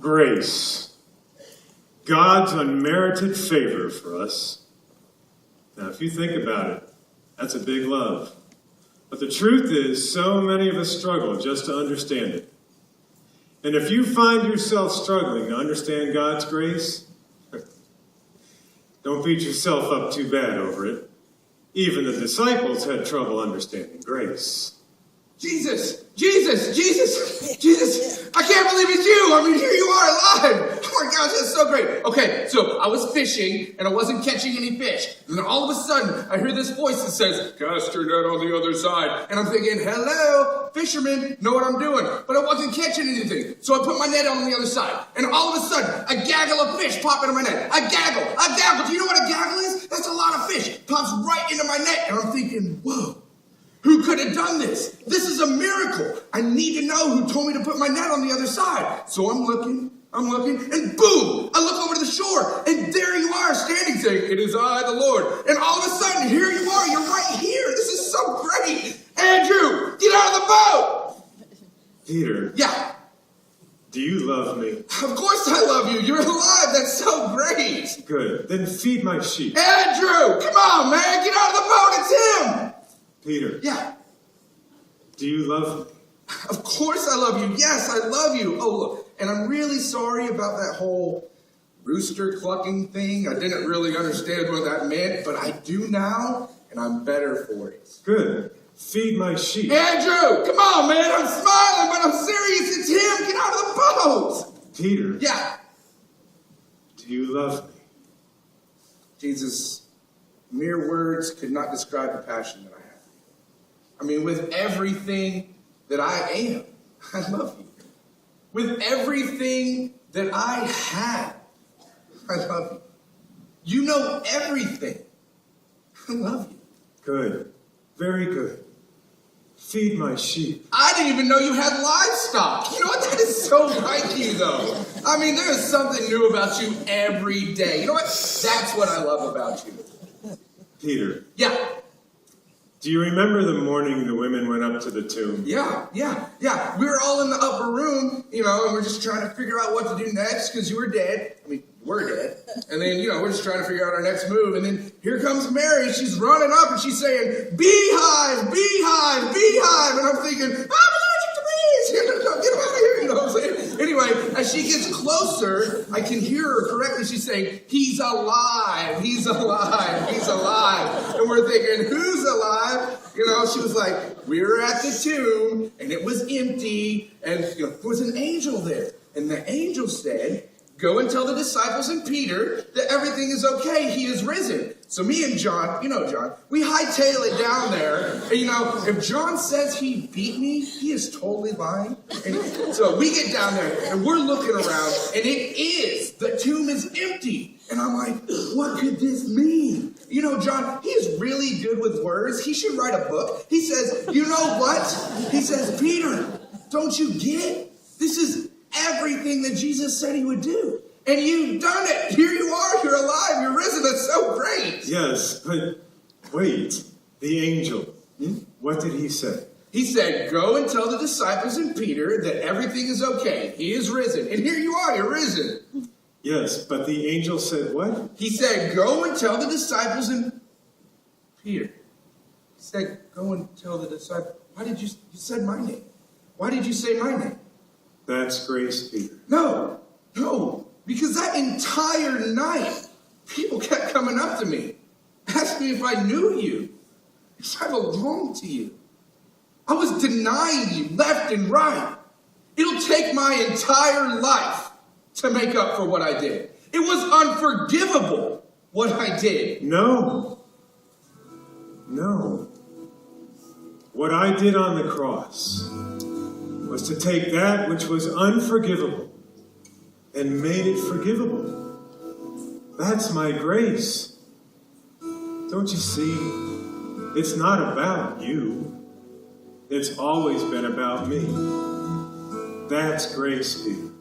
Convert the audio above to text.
Grace. God's unmerited favor for us. Now, if you think about it, that's a big love. But the truth is, so many of us struggle just to understand it. And if you find yourself struggling to understand God's grace, don't beat yourself up too bad over it. Even the disciples had trouble understanding grace. Jesus! I can't believe it's you! I mean, here you are alive! Oh my gosh, that's so great! Okay, so I was fishing, and I wasn't catching any fish. And then all of a sudden, I hear this voice that says, cast your net on the other side. And I'm thinking, hello, fisherman, know what I'm doing. But I wasn't catching anything. So I put my net on the other side. And all of a sudden, a gaggle of fish pop into my net. A gaggle! Do you know what a gaggle is? That's a lot of fish. Pops right into my net. And I'm thinking, whoa. Who could have done this? This is a miracle. I need to know who told me to put my net on the other side. So I'm looking, and boom! I look over to the shore, and there you are, standing saying, it is I, the Lord. And all of a sudden, here you are, you're right here. This is so great. Andrew, get out of the boat! Peter. Yeah. Do you love me? Of course I love you. You're alive. That's so great. Good. Then feed my sheep. Andrew, come on, man. Get out of the boat. It's him. Peter. Yeah. Do you love me? Of course I love you. Yes, I love you. Oh, look. And I'm really sorry about that whole rooster clucking thing. I didn't really understand what that meant, but I do now, and I'm better for it. Good. Feed my sheep. Andrew, come on, man. I'm smiling, but I'm serious. It's him. Get out of the boat. Peter. Yeah. Do you love me? Jesus, mere words could not describe the passion that I have. I mean, with everything that I am, I love you. With everything that I have, I love you. You know everything. I love you. Good. Very good. Feed my sheep. I didn't even know you had livestock. You know what? That is so like you, though. I mean, there is something new about you every day. You know what? That's what I love about you. Peter. Yeah. Do you remember the morning the women went up to the tomb? Yeah. We were all in the upper room, and we're just trying to figure out what to do next because you were dead. I mean, we're dead. And then, we're just trying to figure out our next move. And then here comes Mary. She's running up and she's saying, beehive, beehive, beehive. And I'm thinking, I'm allergic to bees. Get him out of here. You know what I'm saying? Anyway, as she gets closer, I can hear her correctly. She's saying, he's alive. He's alive. He's alive. And we're thinking, who's alive? She was like, we were at the tomb and it was empty. And there was an angel there. And the angel said, go and tell the disciples and Peter that everything is okay. He is risen. So me and John, John, we hightail it down there. And if John says he beat me, he is totally lying. And so we get down there and we're looking around and the tomb is empty. And I'm like, what could this mean? John, he is really good with words. He should write a book. He says, you know what? He says, Peter, don't you get? This is everything that Jesus said he would do. And you've done it. Here you are. You're alive. You're risen. That's so great. Yes, but wait. The angel. What did he say? He said, go and tell the disciples and Peter that everything is okay. He is risen. And here you are. You're risen. Yes, but the angel said what? He said, go and tell the disciples and Peter. He said, go and tell the disciples. Why did you said my name? Why did you say my name? That's grace, Peter. No, because that entire night, people kept coming up to me, asking me if I knew you, if I belonged to you. I was denying you left and right. It'll take my entire life to make up for what I did. It was unforgivable what I did. No. What I did on the cross was to take that which was unforgivable and made it forgivable. That's my grace. Don't you see? It's not about you. It's always been about me. That's grace, Peter.